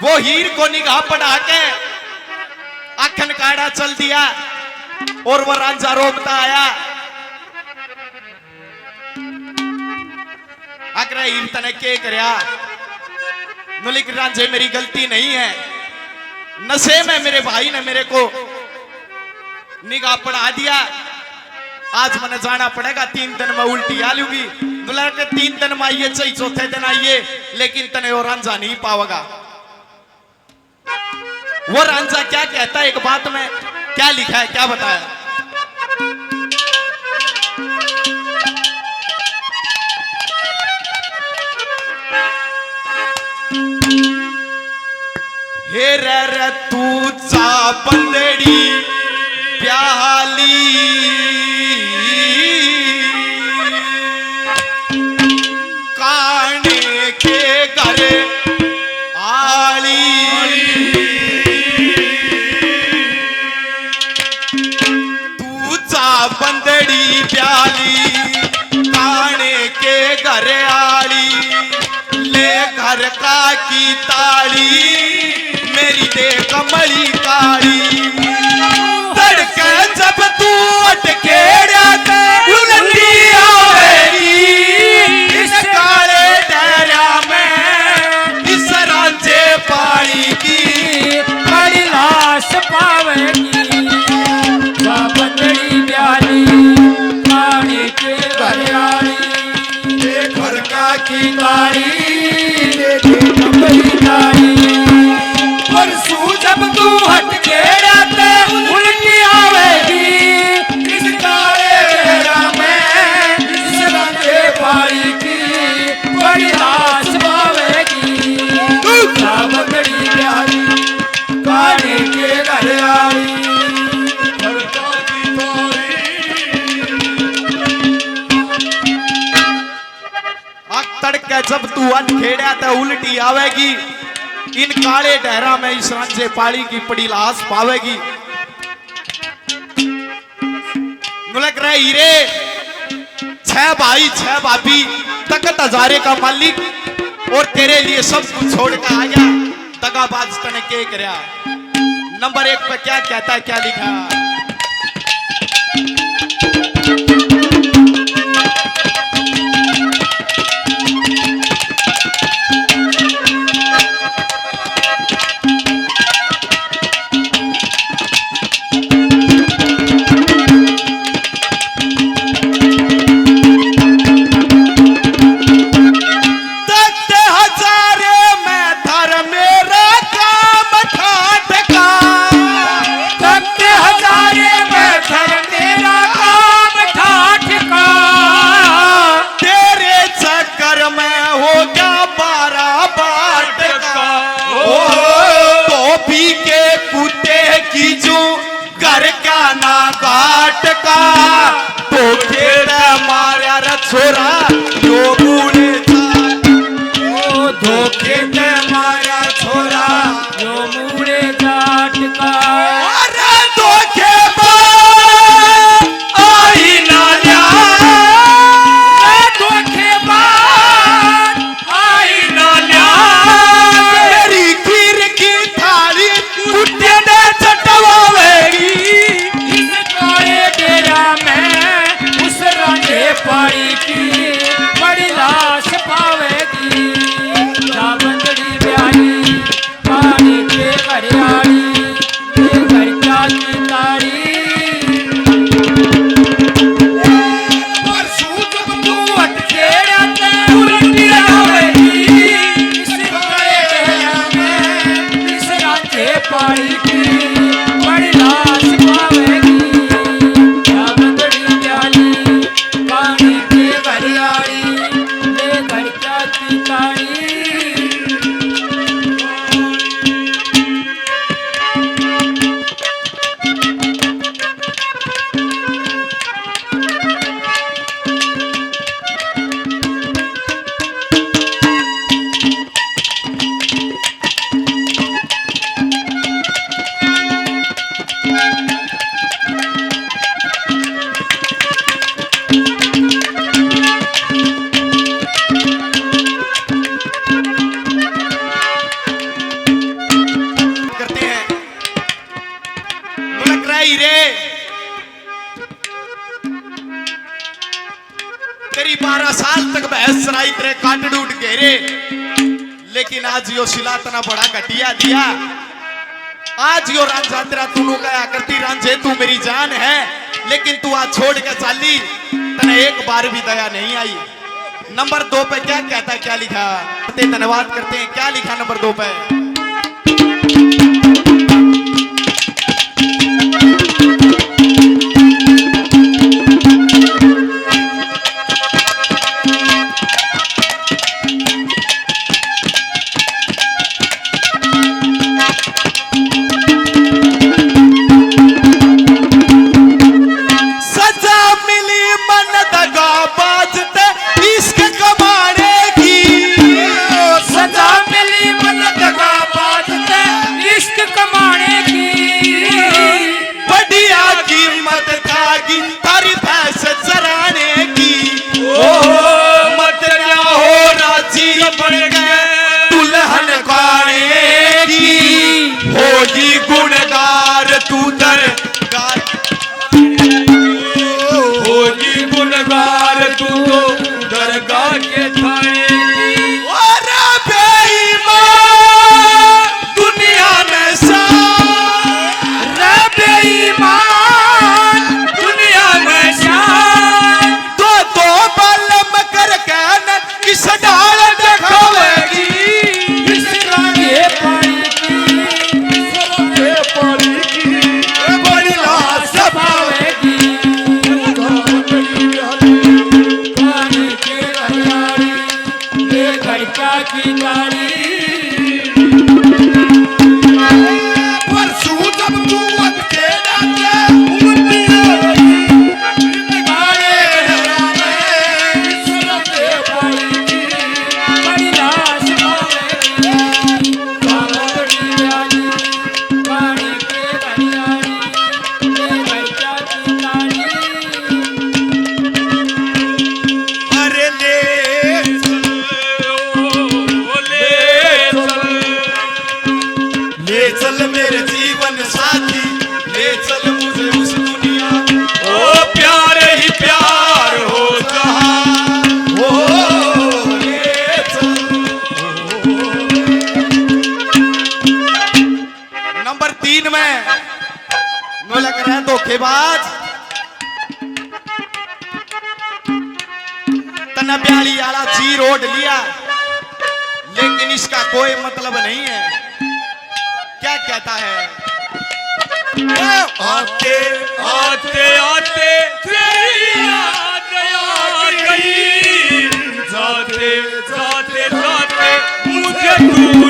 वो हीर को निगाह पड़ा के आखन काड़ा चल दिया और वो रांझा रोकता आया। अगर हीर तने के करया मलिक रांझे मेरी गलती नहीं है, नशे में मेरे भाई ने मेरे को निगाह पड़ा दिया। आज मैंने जाना पड़ेगा, 3 दिन में उल्टी आ लूंगी। बोला कि 3 दिन में आइए चाहे चौथे दिन आइए, लेकिन तने वो रांझा नहीं पाओगा। वो रांझा क्या कहता है, एक बात में क्या लिखा है, क्या बताया। हे रे तू चा बंदड़ी प्याली काने के घर आली, तू चा बंदड़ी प्याली काने के घर आली, ले घर का की ताली मेरी दे कमली काली। तड़के जब तू अटकेड़ा उलटी आवेगी इस काले डेरा में, इस रांझे पानी की बड़ी लाश पावेगी। बंदड़ी प्याली पानी के घरियाली, घर का की तारी कमली तारी। परसू जब तू हटके रहते उल्टी आवेगी इस काले डेरा में, इस रांझे पानी की बड़ी लाश पावेगी। बंदड़ी प्याली पानी के घरियाली, तड़के जब तू अटखेड़ा तो उल्टी आवेगी, इन काले डहरा में इस रांझे पाड़ी की पड़ी लाश पावेगी। मुलक रहे हीरे 6 भाई 6 भाभी, तकत हजारे का मालिक, और तेरे लिए सब कुछ छोड़ कर आ गया। दगाबाज तने के करया। नंबर 1 पे क्या कहता है, क्या लिखा। तो खेड़ा मारा रे छोरा यो बूढ़े ओ धोखे ते मारा छोरा यो मूड़े जाट का। अरे धोखे आई ना लिया, धोखे आई ना लिया, मेरी खीर की थाली कुत्ते ने चटवावेगी इस काले डेरा में, उस रांझे पाड़ी की बड़ी लाश पावेगी। बंदड़ी प्याली सराय तेरे काट डूट घेरे, लेकिन आज यो सिला तना बड़ा घटिया दिया। आज यो रांझा तेरा तूनु कहा करती रांझे तू मेरी जान है, लेकिन तू आज छोड़ के चाली, तने एक बार भी दया नहीं आई। नंबर 2 पे क्या कहता है, क्या लिखा? धन्यवाद करते हैं। क्या लिखा नंबर 2 पे? धोखेबाज तना ब्याली आला जी रोड लिया, लेकिन इसका कोई मतलब नहीं है। क्या कहता है? आते आते आते तेरी याद आ गई, जाते जाते जाते मुझे दूर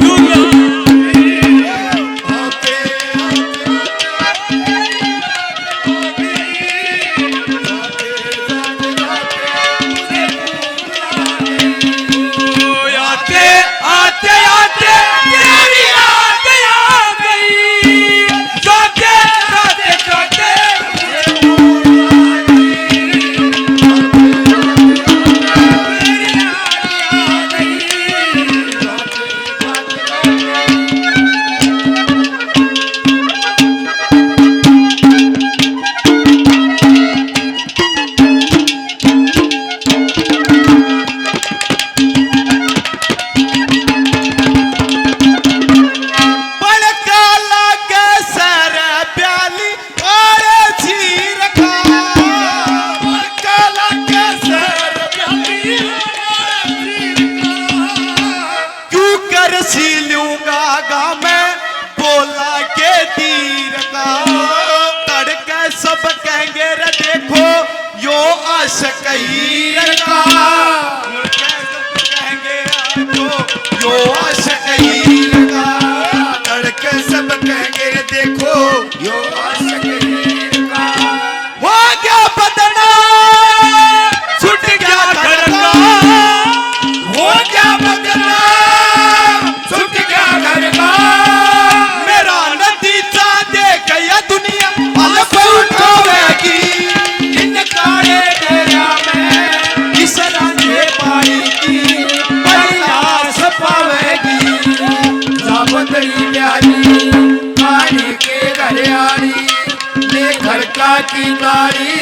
की गाड़ी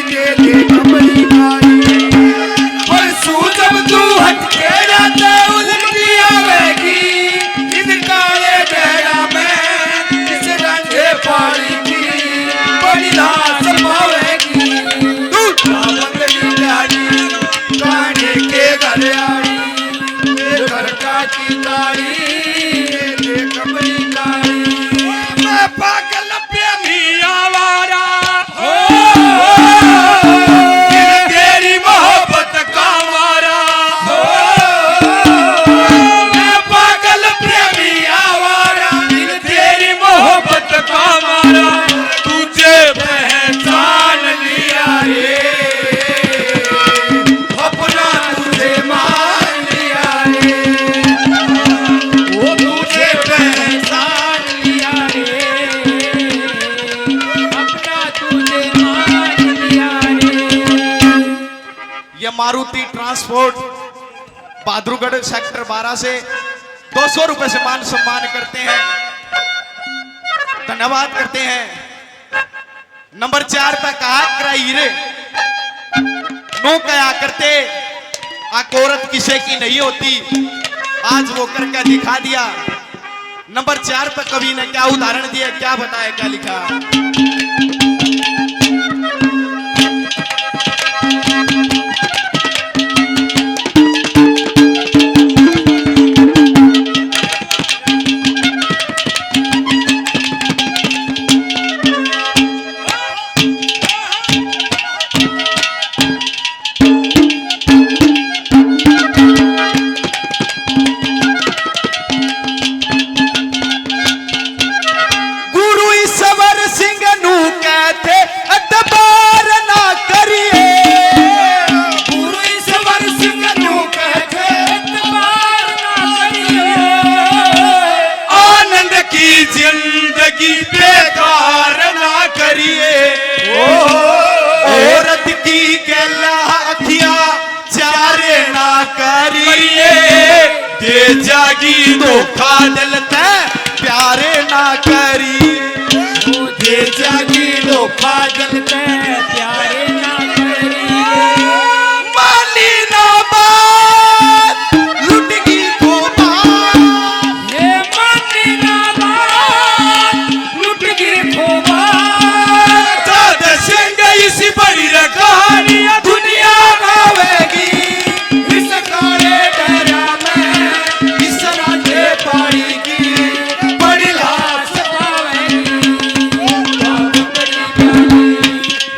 दे दे कमली गाड़ी, और सू जब की काली देख बड़ी काली मैं पागल प्रेमी आवारा हो तेरी मोहब्बत का मारा हो मैं पागल प्रेमी आवारा तेरी मोहब्बत का मारा तुझे पहचान लिया रे अपना तुझे मान लिया रे वो तुझे पहचान लिया रे अपना तुझे मान लिया रे। ये मारुति ट्रांसपोर्ट बहादुरगढ़ सेक्टर 12 से 200 रुपए से मान सम्मान करते हैं, धन्यवाद करते हैं। नंबर 4 पे कहा कराई रे नो कया करते आक औरत किसे की नहीं होती, आज वो करके दिखा दिया। नंबर 4 पे कवि ने क्या उदाहरण दिया, क्या बताया, क्या लिखा। गुरु ईश्वर सिंह नू कहते अतबार ना करिए, गुरु ईश्वर सिंह नू कहते एतबार ना करिए आनंद की जिंदगी बेकार ना करिए औरत की गला अखियां चारे ना करिए, दे जागी धोखा दिलते प्यारे ना करिए। दे जागी धोखा जलते प्यारे ना करिए मानी ना बात लुट की को बात, ये मानी ना बात लुट गिर खोबा दादा सिंह इसी बड़ी रे कहानियां दुनिया गावेगी इस काले डरा में इस राते पाएगी बड़ी लाश पावेगी बड़ी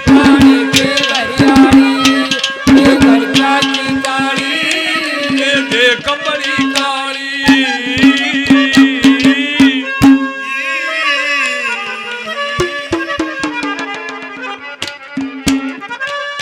काली के हरियाणी ये घर की काली ये देख